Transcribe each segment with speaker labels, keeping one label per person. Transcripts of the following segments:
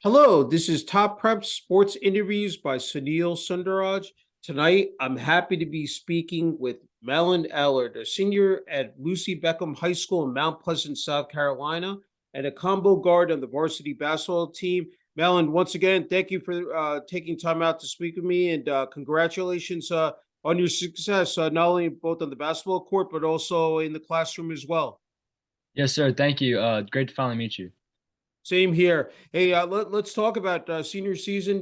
Speaker 1: Hello, this is Top Prep Sports Interviews by Sunil Sunder Raj. Tonight, I'm happy to be speaking with Malin Allard, a senior at Lucy Beckham High School in Mount Pleasant, South Carolina, and a combo guard on the varsity basketball team. Malin, once again, thank you for taking time out to speak with me, and congratulations on your success, not only both on the basketball court, but also in the classroom as well.
Speaker 2: Yes, sir. Thank you. Great to finally meet you.
Speaker 1: Same here. Hey, let's talk about senior season.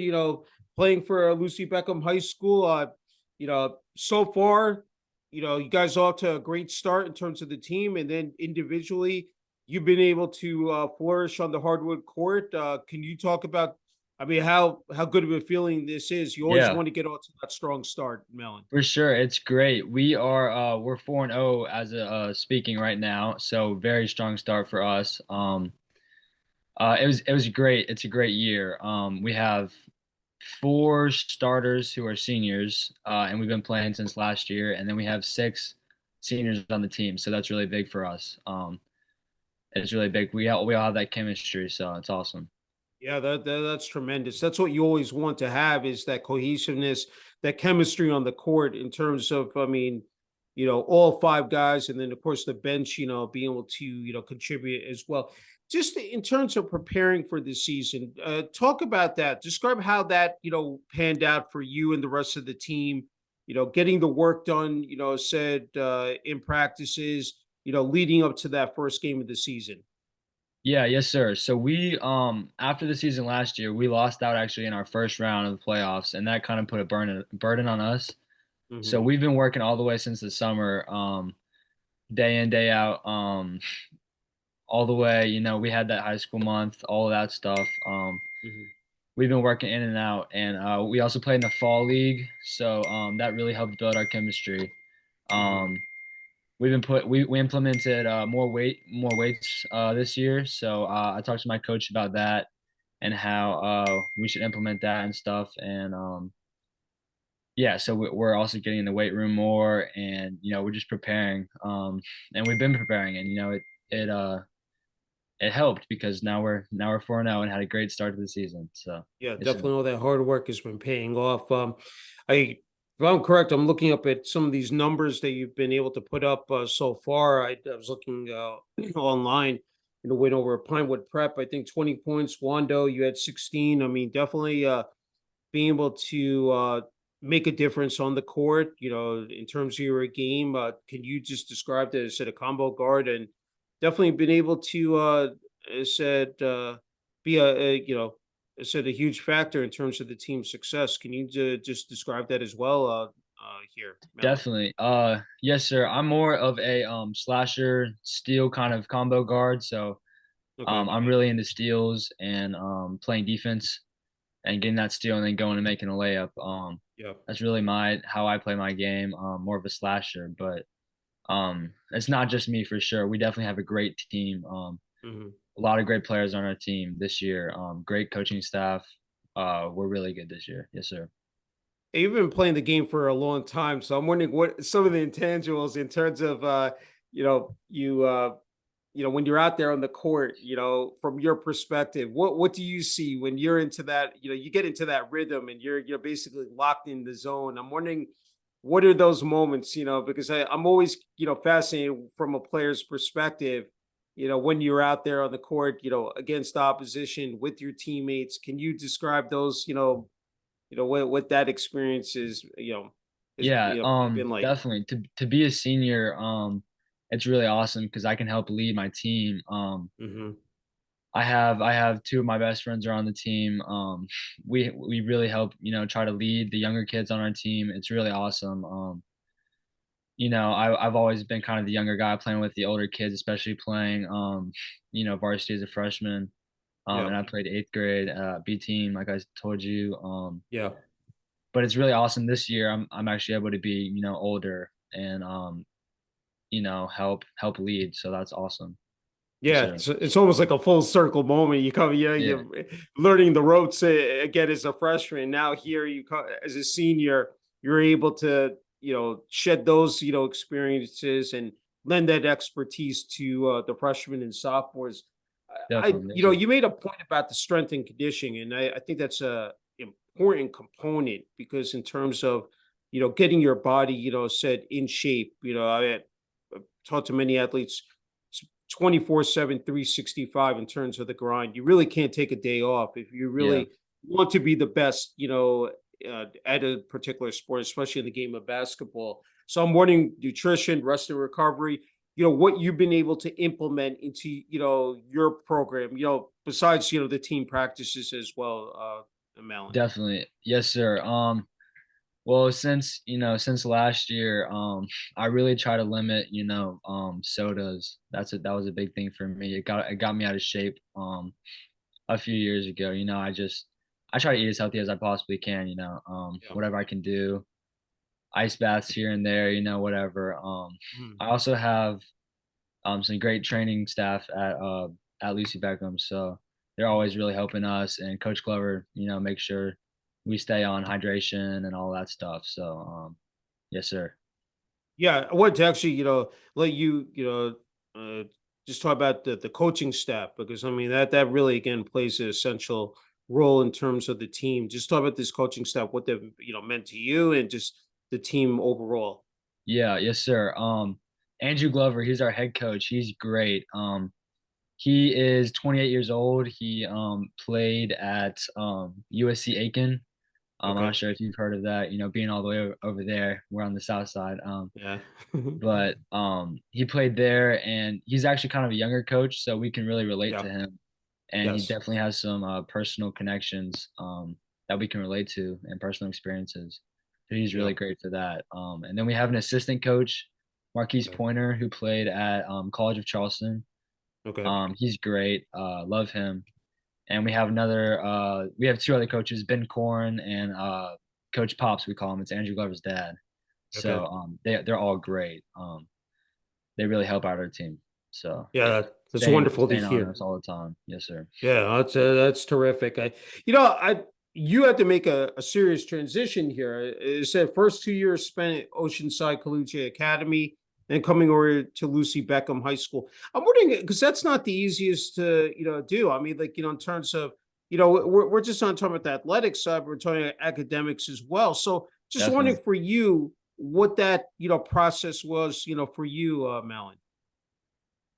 Speaker 1: Playing for Lucy Beckham High School. So far, you guys off to a great start in terms of the team, and then individually, you've been able to flourish on the hardwood court. Can you talk about? I mean, how good of a feeling this is? You always
Speaker 2: Yeah,
Speaker 1: want to get off to that strong start, Melon.
Speaker 2: for sure. It's great. We're 4-0 as a speaking right now, so very strong start for us. It was great. It's a great year. We have four starters who are seniors, and we've been playing since last year, and then we have six seniors on the team, so that's really big for us. It's really big. We all have that chemistry, so it's awesome.
Speaker 1: Yeah, that's tremendous. That's what you always want to have is that cohesiveness, that chemistry on the court in terms of, I mean, all five guys, and then of course the bench, being able to, contribute as well. Just in terms of preparing for the season, talk about that. Describe how that, panned out for you and the rest of the team, getting the work done, said in practices, leading up to that first game of the season.
Speaker 2: Yeah, yes, sir. So we after the season last year, we lost out actually in our first round of the playoffs, and that kind of put a burden on us. So
Speaker 1: Hmm.
Speaker 2: we've been working all the way since the summer, day in, day out, all the way. We had that high school month, all of that stuff.
Speaker 1: Hmm.
Speaker 2: We've been working in and out, and we also played in the fall league, so that really helped build our chemistry.
Speaker 1: Hmm.
Speaker 2: Um, we implemented more weights this year. So I talked to my coach about that and how we should implement that and stuff. And yeah, so we're also getting in the weight room more, and we're just preparing. And we've been preparing, and it uh it helped because now we're 4-0 and had a great start to the season. So
Speaker 1: Yeah,
Speaker 2: yes, sir.
Speaker 1: definitely all that hard work has been paying off. If I'm correct, I'm looking up at some of these numbers that you've been able to put up so far. I was looking online, went over Pinewood Prep. I think 20 points. Wando, you had 16. I mean, definitely being able to make a difference on the court. In terms of your game. Can you just describe that as a combo guard and definitely been able to said be a huge factor in terms of the team's success. Can you just describe that as well here, Melon?
Speaker 2: Definitely. Yes, sir. I'm more of a slasher steal kind of combo guard. So
Speaker 1: Okay.
Speaker 2: I'm really into steals and playing defense and getting that steal and then going and making a layup.
Speaker 1: Yeah.
Speaker 2: That's really my how I play my game. More of a slasher, but it's not just me for sure. We definitely have a great team.
Speaker 1: Hmm.
Speaker 2: A lot of great players on our team this year. Great coaching staff. We're really good this year. Yes, sir.
Speaker 1: You've been playing the game for a long time, so I'm wondering what some of the intangibles in terms of you when you're out there on the court, from your perspective, what do you see when you're into that, you get into that rhythm and you're basically locked in the zone. I'm wondering what are those moments, because I'm always, fascinated from a player's perspective, when you're out there on the court, against opposition with your teammates. Can you describe those, what that experience is, is,
Speaker 2: Yeah,
Speaker 1: been like?
Speaker 2: definitely. To be a senior, it's really awesome because I can help lead my team.
Speaker 1: Hmm.
Speaker 2: I have two of my best friends are on the team. We really help, try to lead the younger kids on our team. It's really awesome. I've always been kind of the younger guy playing with the older kids, especially playing, varsity as a freshman.
Speaker 1: Yeah.
Speaker 2: And I played eighth grade B team, like I told you.
Speaker 1: Yeah.
Speaker 2: But it's really awesome this year. I'm actually able to be, older and help lead. So that's awesome. Yes,
Speaker 1: Yeah,
Speaker 2: sir.
Speaker 1: it's almost like a full circle moment. You come,
Speaker 2: Yeah.
Speaker 1: you're learning the ropes again as a freshman. Now here as a senior, you're able to, shed those, experiences and lend that expertise to the freshmen and sophomores.
Speaker 2: Definitely. Yes,
Speaker 1: you know,
Speaker 2: sir.
Speaker 1: you made a point about the strength and conditioning, and I think that's a important component because in terms of, you know, getting your body, you know, set in shape, you know, I've talked to many athletes 24/7, 365 in terms of the grind. You really can't take a day off if you
Speaker 2: Yeah,
Speaker 1: really want to be the best, you know, at a particular sport, especially in the game of basketball. So I'm wondering nutrition, rest and recovery, you know, what you've been able to implement into, you know, your program, you know, besides, you know, the team practices as well, Malin.
Speaker 2: definitely. Yes, sir. Well, since last year, I really try to limit, sodas. That was a big thing for me. It got me out of shape a few years ago. I try to eat as healthy as I possibly can,
Speaker 1: Yeah.
Speaker 2: whatever I can do. Ice baths here and there, whatever.
Speaker 1: Mhm.
Speaker 2: I also have some great training staff at Lucy Beckham, so they're always really helping us, and Coach Glover, make sure we stay on hydration and all that stuff. So, yes, sir.
Speaker 1: Yeah, I wanted to actually, you know, let you, you know, just talk about the coaching staff because I mean that really again plays an essential role in terms of the team. Just talk about this coaching staff, what they've, you know, meant to you and just the team overall.
Speaker 2: Yeah, yes, sir. Andrew Glover, he's our head coach. He's great. He is 28 years old. He played at USC Aiken. I'm
Speaker 1: Okay.
Speaker 2: not sure if you've heard of that. Being all the way over there, we're on the south side.
Speaker 1: Yeah.
Speaker 2: But he played there, and he's actually kind of a younger coach, so we can really relate
Speaker 1: Yeah.
Speaker 2: to him. And he
Speaker 1: Yes.
Speaker 2: definitely has some personal connections that we can relate to and personal experiences. So he's
Speaker 1: Yeah.
Speaker 2: really great for that. And then we have an assistant coach, Marquise
Speaker 1: Okay.
Speaker 2: Pointer, who played at College of Charleston.
Speaker 1: Okay.
Speaker 2: He's great. Love him. And we have two other coaches, Ben Corn and Coach Pops, we call him. It's Andrew Glover's dad.
Speaker 1: Okay.
Speaker 2: So they're all great. They really help out our team. So
Speaker 1: Yeah, that's
Speaker 2: staying
Speaker 1: wonderful to
Speaker 2: staying on
Speaker 1: hear.
Speaker 2: us all the time. Yes, sir.
Speaker 1: Yeah, that's terrific. You know, you had to make a serious transition here. It said first 2 years spent at Oceanside Collegiate Academy, and coming over to Lucy Beckham High School. I'm wondering because that's not the easiest to, you know, do. I mean, like, you know, in terms of, you know, we're just not talking about the athletic side, we're talking about academics as well. So just wondering
Speaker 2: Definitely.
Speaker 1: for you what that, you know, process was, you know, for you, Malin.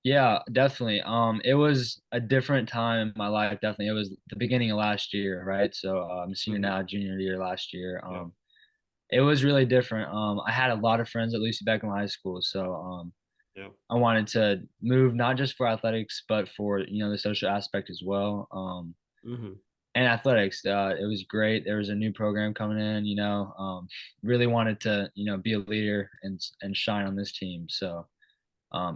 Speaker 2: Yeah, definitely. It was a different time in my life. Definitely, it was the beginning of last year, right? So I'm senior
Speaker 1: Hmm.
Speaker 2: now, junior year last year.
Speaker 1: Yeah.
Speaker 2: It was really different. I had a lot of friends at Lucy Beckham High School, so
Speaker 1: Yeah.
Speaker 2: I wanted to move not just for athletics, but for the social aspect as well.
Speaker 1: Hmm.
Speaker 2: And athletics, it was great. There was a new program coming in. Really wanted to be a leader and shine on this team. So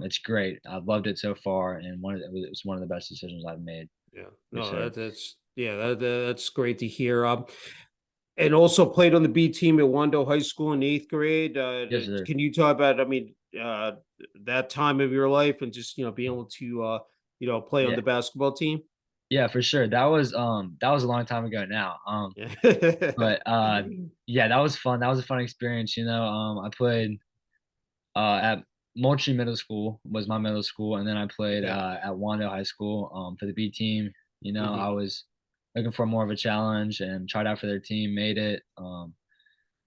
Speaker 2: it's great. I've loved it so far, and it was one of the best decisions I've made.
Speaker 1: Yeah.
Speaker 2: Yes,
Speaker 1: No,
Speaker 2: sir.
Speaker 1: that's yeah, that's great to hear. And also played on the B team at Wando High School in eighth grade.
Speaker 2: Yes, sir.
Speaker 1: Can you talk about, I mean, that time of your life and just, you know, being able to, you know, play on
Speaker 2: Yeah,
Speaker 1: the basketball team?
Speaker 2: yeah, for sure. That was a long time ago now.
Speaker 1: Yeah.
Speaker 2: But yeah, that was fun. That was a fun experience. I played at Moultrie Middle School was my middle school, and then I played
Speaker 1: Okay.
Speaker 2: at Wando High School for the B team. I
Speaker 1: Hmm.
Speaker 2: was looking for more of a challenge and tried out for their team, made it.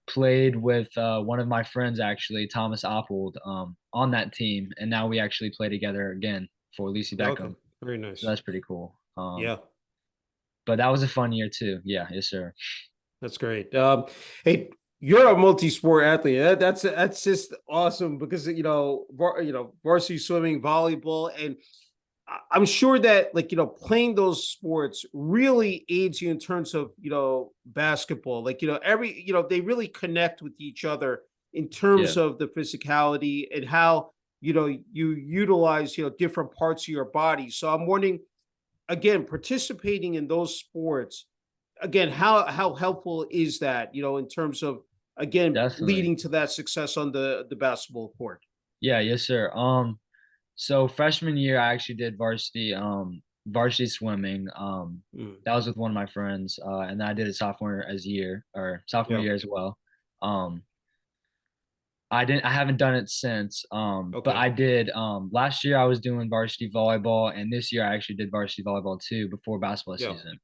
Speaker 2: Played with one of my friends actually, Thomas Oppold, on that team, and now we actually play together again for Lucy
Speaker 1: Okay.
Speaker 2: Beckham.
Speaker 1: Very
Speaker 2: So
Speaker 1: nice.
Speaker 2: that's pretty cool.
Speaker 1: Yeah.
Speaker 2: But that was a fun year too. Yeah, yes, sir.
Speaker 1: That's great. Hey, you're a multi-sport athlete. That's just awesome because you know, varsity swimming, volleyball, and I'm sure that, like, you know, playing those sports really aids you in terms of, you know, basketball. Like, you know, you know, they really connect with each other in terms
Speaker 2: Yeah,
Speaker 1: of the physicality and how, you know, you utilize, you know, different parts of your body. So I'm wondering, again, participating in those sports, again, how helpful is that, you know, in terms of, again,
Speaker 2: definitely.
Speaker 1: leading to that success on the basketball court?
Speaker 2: Yeah, yes, sir. So freshman year, I actually did varsity swimming.
Speaker 1: Mm,
Speaker 2: That was with one of my friends, and then I did it sophomore year as well. Um, I haven't done it since. But
Speaker 1: Okay.
Speaker 2: I did last year I was doing varsity volleyball, and this year I actually did varsity volleyball too before basketball
Speaker 1: Yeah.
Speaker 2: season.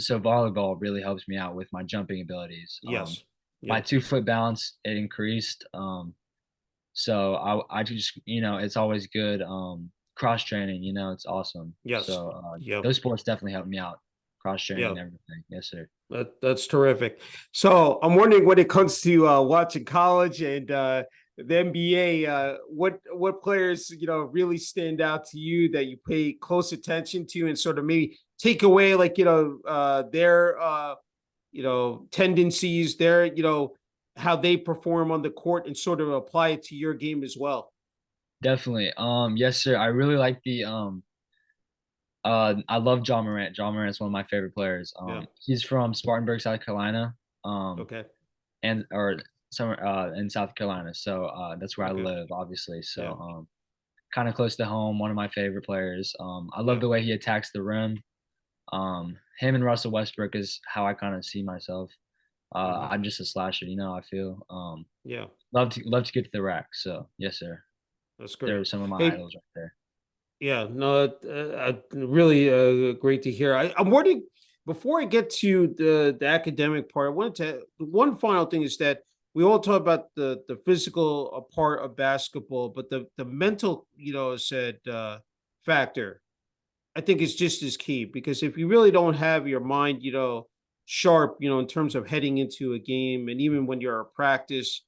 Speaker 2: So volleyball really helps me out with my jumping abilities.
Speaker 1: Yes.
Speaker 2: My
Speaker 1: Yeah.
Speaker 2: 2 foot balance it increased. So I just it's always good cross training. It's awesome.
Speaker 1: Yes.
Speaker 2: So
Speaker 1: Yeah.
Speaker 2: those sports definitely help me out. Cross training
Speaker 1: Yeah.
Speaker 2: and everything. Yes, sir.
Speaker 1: That's terrific. So I'm wondering when it comes to watching college and the NBA, what players really stand out to you that you pay close attention to and sort of maybe take away like their tendencies, their how they perform on the court and sort of apply it to your game as well.
Speaker 2: Definitely. Yes, sir. I really like the I love John Morant. John Morant is one of my favorite players.
Speaker 1: Yeah.
Speaker 2: He's from Spartanburg, South Carolina. Um,
Speaker 1: Okay.
Speaker 2: and or somewhere in South Carolina. So that's where I
Speaker 1: Okay.
Speaker 2: live, obviously. So
Speaker 1: Yeah.
Speaker 2: kind of close to home. One of my favorite players. I love
Speaker 1: Yeah.
Speaker 2: the way he attacks the rim. Him and Russell Westbrook is how I kind of see myself.
Speaker 1: Hmm.
Speaker 2: I'm just a slasher, I feel.
Speaker 1: Yeah.
Speaker 2: Love to get to the rack. So yes, sir.
Speaker 1: That's
Speaker 2: They're
Speaker 1: great.
Speaker 2: some of my
Speaker 1: Hey,
Speaker 2: idols right there.
Speaker 1: yeah, no, really great to hear. I'm wondering before I get to the academic part, I wanted to one final thing is that we all talk about the physical part of basketball, but the mental, said factor, I think is just as key because if you really don't have your mind, sharp, in terms of heading into a game, and even when you're at practice,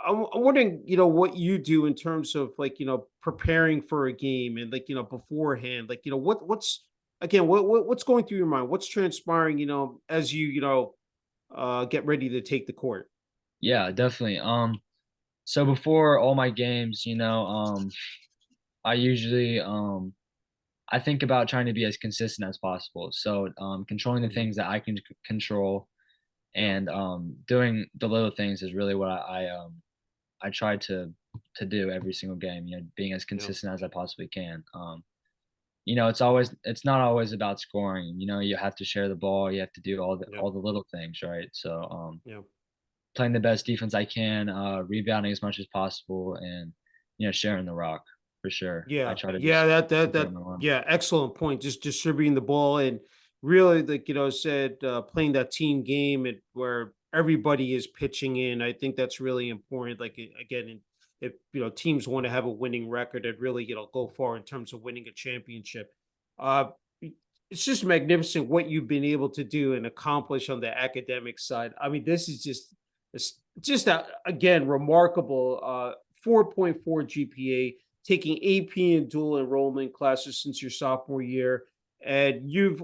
Speaker 1: I'm wondering, what you do in terms of like, preparing for a game and like, beforehand, like, what's again, what's going through your mind? What's transpiring, as you, get ready to take the court?
Speaker 2: Yeah, definitely. So before all my games, I usually I think about trying to be as consistent as possible. So controlling the
Speaker 1: Hmm.
Speaker 2: things that I can control
Speaker 1: Yeah.
Speaker 2: and doing the little things is really what I try to do every single game. Being as
Speaker 1: Yeah.
Speaker 2: consistent as I possibly can. It's not always about scoring. You have to share the ball. You have to do
Speaker 1: Yeah.
Speaker 2: all the little things, right? So
Speaker 1: Yeah.
Speaker 2: playing the best defense I can, rebounding as much as possible, and sharing the rock for sure. I
Speaker 1: Yeah,
Speaker 2: try to
Speaker 1: yeah,
Speaker 2: just
Speaker 1: that
Speaker 2: keep it
Speaker 1: that
Speaker 2: on the run.
Speaker 1: yeah, excellent point. Just distributing the ball and really, like said, playing that team game and where everybody is pitching in. I think that's really important. Like again, if teams want to have a winning record and really go far in terms of winning a championship, uh, it's just magnificent what you've been able to do and accomplish on the academic side. I mean, this is just again remarkable. 4.4 GPA, taking AP and dual enrollment classes since your sophomore year, and you've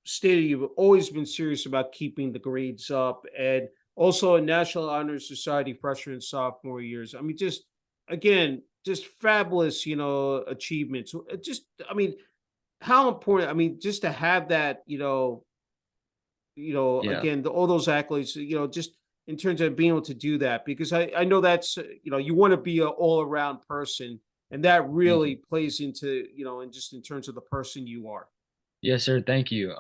Speaker 1: stated you've always been serious about keeping the grades up, and also a National Honor Society freshman and sophomore years. I mean, just again, just fabulous, achievements. Just, I mean, how important. I mean, just to have that,
Speaker 2: Yeah.
Speaker 1: again, all those accolades, just in terms of being able to do that, because I know that's, you want to be an all around person, and that
Speaker 2: Thank you.
Speaker 1: really plays into, and just in terms of the person you are.
Speaker 2: Yes, sir. Thank you.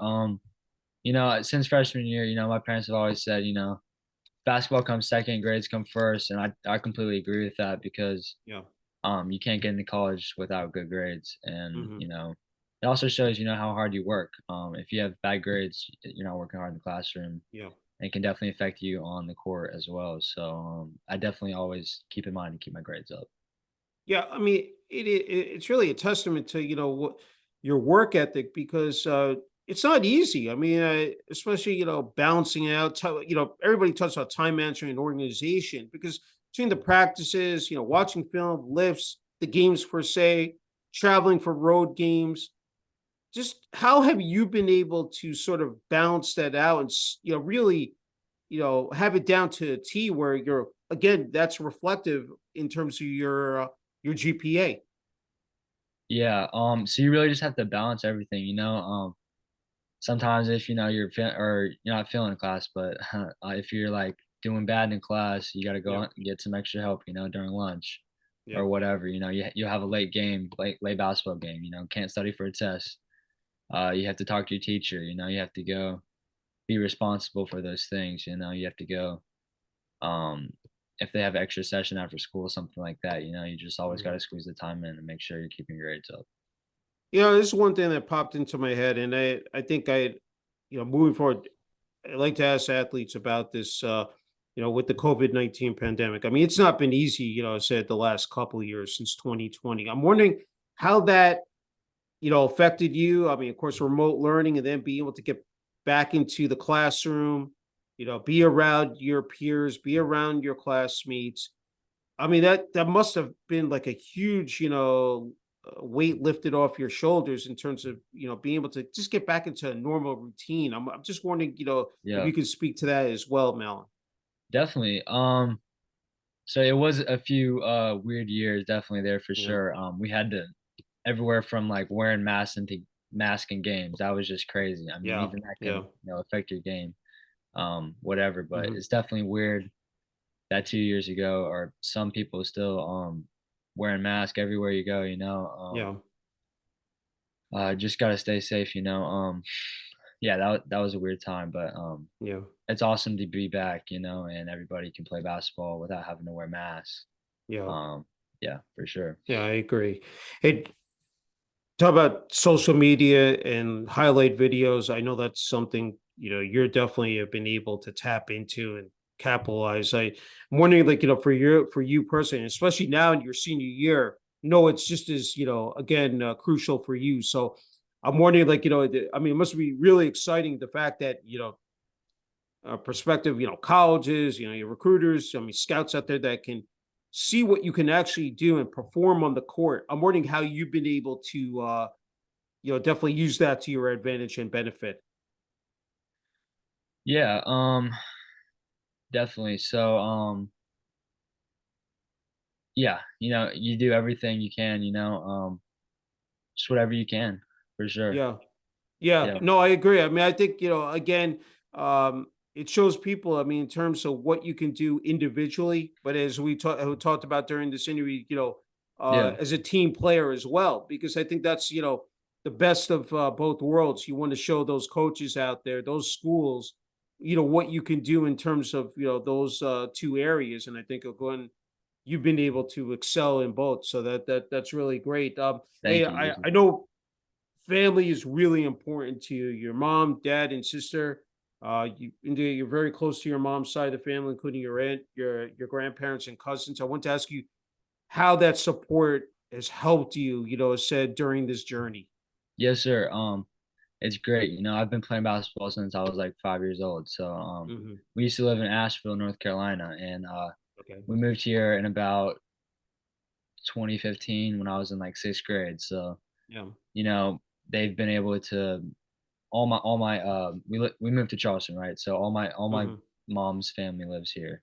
Speaker 2: Since freshman year, my parents have always said, basketball comes second, grades come first, and I completely agree with that because
Speaker 1: Yeah.
Speaker 2: you can't get into college without good grades, and
Speaker 1: Hmm.
Speaker 2: it also shows how hard you work. If you have bad grades, you're not working hard in the classroom,
Speaker 1: Yeah.
Speaker 2: and it can definitely affect you on the court as well. So I definitely always keep in mind to keep my grades up.
Speaker 1: Yeah. I mean, it's really a testament to, what your work ethic, because it's not easy. I mean, especially, balancing out, everybody talks about time management and organization, because between the practices, watching film, lifts, the games per se, traveling for road games, just how have you been able to sort of balance that out and, really, have it down to a T where you're, again, that's reflective in terms of your GPA.
Speaker 2: Yeah. So you really just have to balance everything. Sometimes if you're not feeling class, but if you're like doing bad in class, you got to go
Speaker 1: Yeah.
Speaker 2: and get some extra help, during lunch
Speaker 1: Yeah.
Speaker 2: or whatever. You have a late game, late basketball game. Can't study for a test. You have to talk to your teacher. You have to go be responsible for those things. You have to go. Um, if they have extra session after school, something like that, you just always got
Speaker 1: Mhm.
Speaker 2: to squeeze the time in and make sure you're keeping your grades up.
Speaker 1: This is one thing that popped into my head, and I think moving forward, I like to ask athletes about this. With the COVID-19 pandemic. I mean, it's not been easy. I said the last couple of years since 2020. I'm wondering how that affected you. I mean, of course, remote learning, and then being able to get back into the classroom. Be around your peers, be around your classmates. I mean, that must have been like a huge, weight lifted off your shoulders in terms of, being able to just get back into a normal routine. I'm just wondering, if
Speaker 2: Yeah,
Speaker 1: you could speak to that as well, Malin.
Speaker 2: definitely. So it was a few weird years, definitely there for
Speaker 1: Yeah.
Speaker 2: sure. We had to everywhere from like wearing masks into mask in games. That was just crazy. I mean,
Speaker 1: Yeah.
Speaker 2: even that can
Speaker 1: Yeah.
Speaker 2: affect your game, whatever. But
Speaker 1: Hmm.
Speaker 2: it's definitely weird that 2 years ago, or some people still wearing mask everywhere you go.
Speaker 1: Yeah.
Speaker 2: Just gotta stay safe. Yeah, that was a weird time, but
Speaker 1: Yeah.
Speaker 2: it's awesome to be back. And everybody can play basketball without having to wear masks.
Speaker 1: Yeah.
Speaker 2: Um, yeah, for sure.
Speaker 1: Yeah. I agree. Hey, talk about social media and highlight videos. I know that's something, you're definitely have been able to tap into and capitalize. I'm wondering, like, for you personally, especially now in your senior year, no, it's just as, again, crucial for you. So I'm wondering, like, I mean, it must be really exciting the fact that, prospective, colleges, your recruiters, I mean, scouts out there that can see what you can actually do and perform on the court. I'm wondering how you've been able to, definitely use that to your advantage and benefit.
Speaker 2: Yeah, definitely. So, yeah, you do everything you can, just whatever you can, for sure.
Speaker 1: Yeah. Yeah.
Speaker 2: Yeah,
Speaker 1: No, I agree. I mean, I think, again, it shows people, I mean, in terms of what you can do individually, but as we talked about during this interview,
Speaker 2: yeah,
Speaker 1: as a team player as well, because I think that's, the best of both worlds. You want to show those coaches out there, those schools, what you can do in terms of, those two areas. And I think, again, you've been able to excel in both. So that's really great. Hey,
Speaker 2: thank you. You
Speaker 1: I know family is really important to you. Your mom, dad, and sister. You're very close to your mom's side of the family, including your aunt, your grandparents, and cousins. I want to ask you how that support has helped you. Said during this journey.
Speaker 2: Yes, sir. It's great. I've been playing basketball since I was like 5 years old. So,
Speaker 1: Hmm.
Speaker 2: we used to live in Asheville, North Carolina, and
Speaker 1: Okay.
Speaker 2: we moved here in about 2015 when I was in like sixth grade. So,
Speaker 1: Yeah.
Speaker 2: you know, they've been able to all my we moved to Charleston, right? So all my
Speaker 1: Hmm.
Speaker 2: mom's family lives here.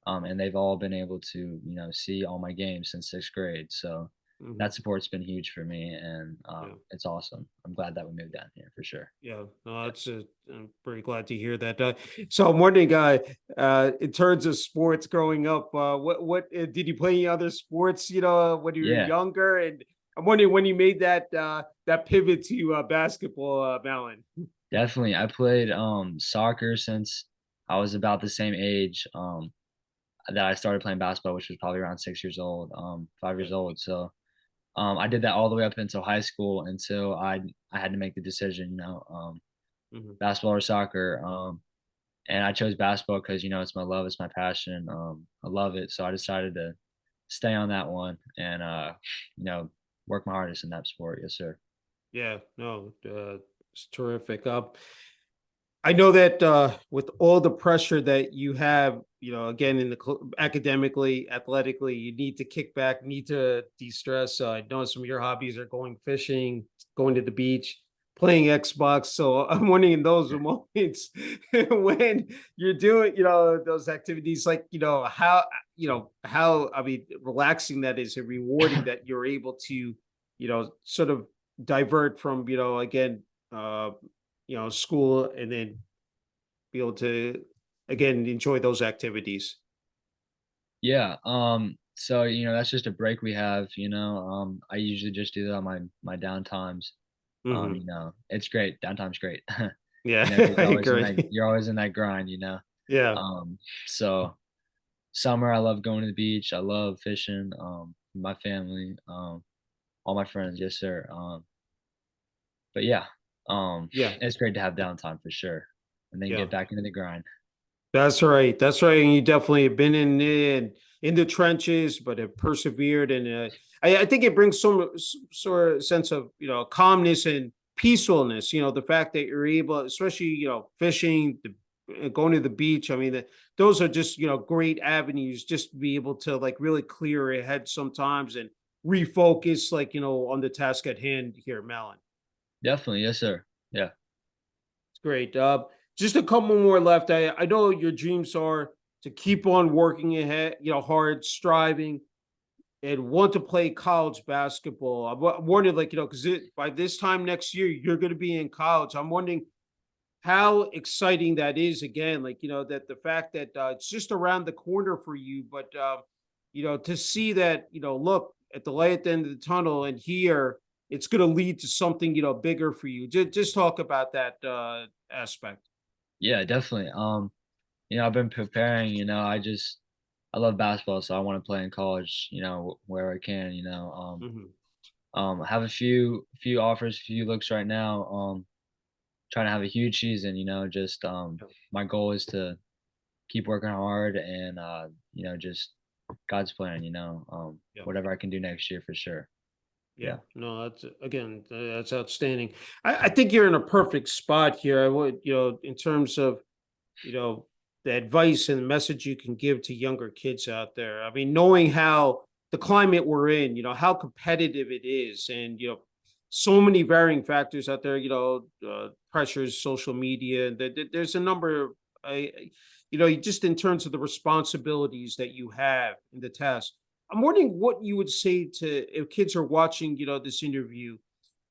Speaker 2: And they've all been able to, see all my games since sixth grade. So
Speaker 1: Hmm.
Speaker 2: that support's been huge for me, and
Speaker 1: Yeah.
Speaker 2: it's awesome. I'm glad that we moved down here for sure.
Speaker 1: Yeah, no, I'm very glad to hear that. So I'm wondering, in terms of sports growing up, what did you play any other sports? When you were
Speaker 2: Yeah,
Speaker 1: younger, and I'm wondering when you made that pivot to basketball, Malin.
Speaker 2: definitely. I played soccer since I was about the same age that I started playing basketball, which was probably around 6 years old, 5 years
Speaker 1: Yeah.
Speaker 2: old. So I did that all the way up until high school until I had to make the decision,
Speaker 1: Hmm.
Speaker 2: basketball or soccer. And I chose basketball because it's my love, it's my passion. I love it, so I decided to stay on that one and you know work my hardest in that sport. Yes, sir.
Speaker 1: Yeah, no, it's terrific. I know that with all the pressure that you have, again, in the academically, athletically, you need to kick back, need to de-stress. I know some of your hobbies are going fishing, going to the beach, playing Xbox. So I'm wondering in those moments when you're doing, those activities, like, how, I mean, relaxing that is and rewarding that you're able to, sort of divert from, again, school, and then be able to again enjoy those activities.
Speaker 2: Yeah. So that's just a break we have. I usually just do that on my down times.
Speaker 1: Hmm.
Speaker 2: It's great. Downtime's great.
Speaker 1: Yeah,
Speaker 2: Because
Speaker 1: I agree.
Speaker 2: you're always in that grind.
Speaker 1: Yeah.
Speaker 2: Um, so summer, I love going to the beach. I love fishing. With my family, all my friends. Yes, sir. But yeah,
Speaker 1: Yeah,
Speaker 2: it's great to have downtime for sure, and then
Speaker 1: yeah.
Speaker 2: get back into the grind.
Speaker 1: That's right. That's right. And you definitely have been in the trenches, but have persevered. And I think it brings some sort of sense of calmness and peacefulness. The fact that you're able, especially fishing, going to the beach. I mean, those are just great avenues just to be able to like really clear your head sometimes and refocus, like on the task at hand here, Malin.
Speaker 2: Definitely, yes, sir. Yeah,
Speaker 1: It's great. Just a couple more left. I know your dreams are to keep on working ahead, hard, striving, and want to play college basketball. I'm wondering, like, because by this time next year, you're going to be in college. I'm wondering how exciting that is again. Like, that the fact that it's just around the corner for you, but, to see that, look at the light at the end of the tunnel and here, it's going to lead to something, bigger for you. Just talk about that aspect.
Speaker 2: yeah, definitely. I've been preparing. I love basketball, so I want to play in college. Where I can.
Speaker 1: Hmm.
Speaker 2: I have a few offers, a few looks right now. Trying to have a huge season. Just my goal is to keep working hard and just God's plan.
Speaker 1: Yeah.
Speaker 2: Whatever I can do next year for sure.
Speaker 1: Yeah,
Speaker 2: Yeah.
Speaker 1: no, that's again, that's outstanding. I think you're in a perfect spot here. I would, in terms of, you know, the advice and message you can give to younger kids out there. I mean, knowing how the climate we're in, how competitive it is, and so many varying factors out there. Pressures, social media. There's a number of, just in terms of the responsibilities that you have in the task. I'm wondering what you would say to if kids are watching, this interview,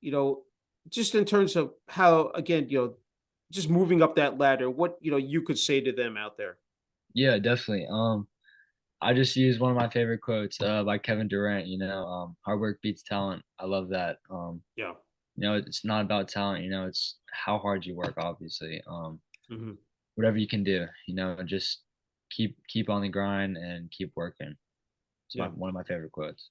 Speaker 1: you know, just in terms of how, again, just moving up that ladder, what you could say to them out there.
Speaker 2: Yeah, definitely. I just used one of my favorite quotes by Kevin Durant. Hard work beats talent. I love that.
Speaker 1: Yeah.
Speaker 2: It's not about talent. It's how hard you work. Obviously,
Speaker 1: Hmm.
Speaker 2: whatever you can do. Just keep on the grind and keep working. It's my
Speaker 1: Yeah.
Speaker 2: one of my favorite quotes.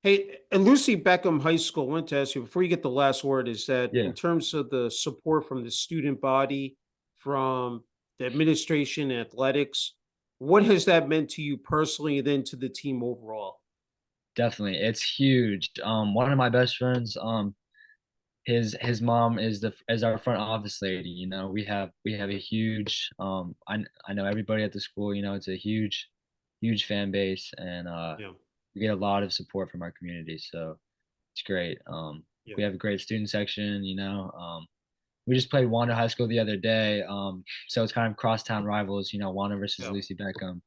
Speaker 1: Hey, at Lucy Beckham High School, I want to ask you before you get the last word, is that in
Speaker 2: Yeah,
Speaker 1: terms of the support from the student body, from the administration, athletics, what has that meant to you personally, and then to the team overall?
Speaker 2: definitely. It's huge. One of my best friends, his mom is our front office lady. We have a huge I know everybody at the school. It's a huge fan base, and
Speaker 1: Yeah.
Speaker 2: we get a lot of support from our community. So it's great.
Speaker 1: Yeah.
Speaker 2: We have a great student section. We just played Wanda High School the other day. So it's kind of crosstown rivals. Wanda versus
Speaker 1: Yeah.
Speaker 2: Lucy Beckham.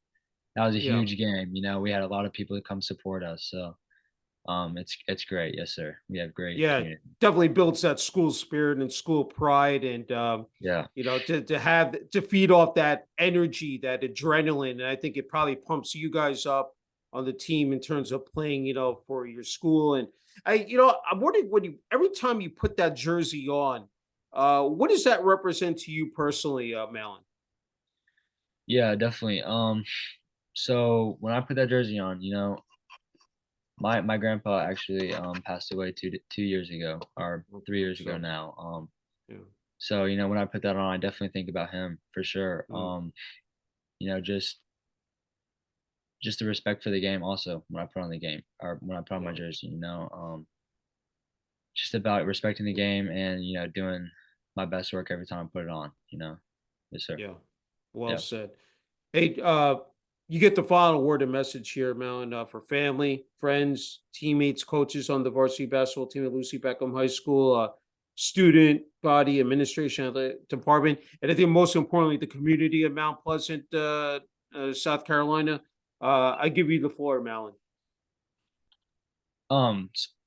Speaker 2: That was a
Speaker 1: Yeah.
Speaker 2: huge game. We had a lot of people to come support us. So it's great. Yes, sir. We have great
Speaker 1: Yeah,
Speaker 2: community.
Speaker 1: definitely builds that school spirit and school pride, and
Speaker 2: Yeah.
Speaker 1: to feed off that energy, that adrenaline, and I think it probably pumps you guys up on the team in terms of playing, for your school. And I'm wondering when you every time you put that jersey on, what does that represent to you personally, Malin?
Speaker 2: Yeah, definitely. So when I put that jersey on, my grandpa actually passed away 2 years ago, or
Speaker 1: Oh,
Speaker 2: 3 years ago
Speaker 1: so
Speaker 2: now.
Speaker 1: yeah.
Speaker 2: So when I put that on, I definitely think about him for sure.
Speaker 1: Mm,
Speaker 2: Just the respect for the game also when I put on the game, or when I put on my
Speaker 1: yeah.
Speaker 2: jersey, just about respecting the game and doing my best work every time I put it on. Yes, sir.
Speaker 1: Yeah. Well
Speaker 2: Yeah.
Speaker 1: said. Hey, you get the final word and message here, Melon, for family, friends, teammates, coaches on the varsity basketball team at Lucy Beckham High School, student body, administration of the department, and I think most importantly, the community of Mount Pleasant, South Carolina. I give you the floor, Malin.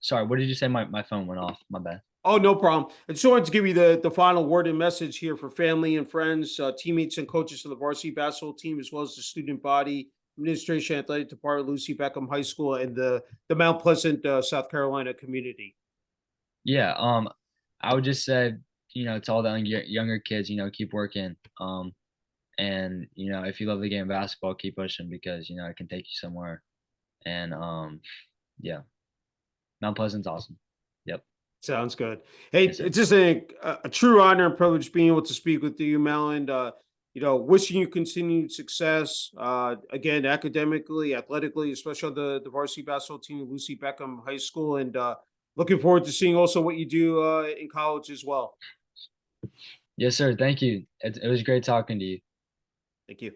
Speaker 2: Sorry, what did you say? My phone went off. My bad.
Speaker 1: Oh, no problem. I just wanted to give you the final word and message here for family and friends, teammates and coaches of the varsity basketball team, as well as the student body, administration, athletic department, Lucy Beckham High School, and the Mount Pleasant, South Carolina community.
Speaker 2: Yeah. I would just say, to all the younger kids, keep working. And if you love the game of basketball, keep pushing because it can take you somewhere. And yeah, Mount Pleasant's awesome. Yep.
Speaker 1: Sounds good. Hey,
Speaker 2: Yes, sir.
Speaker 1: it's just a true honor and privilege being able to speak with you, Malin. Wishing you continued success, again, academically, athletically, especially on the varsity basketball team, Lucy Beckham High School, and looking forward to seeing also what you do in college as well.
Speaker 2: Yes, sir. Thank you. It was great talking to you.
Speaker 1: Thank you.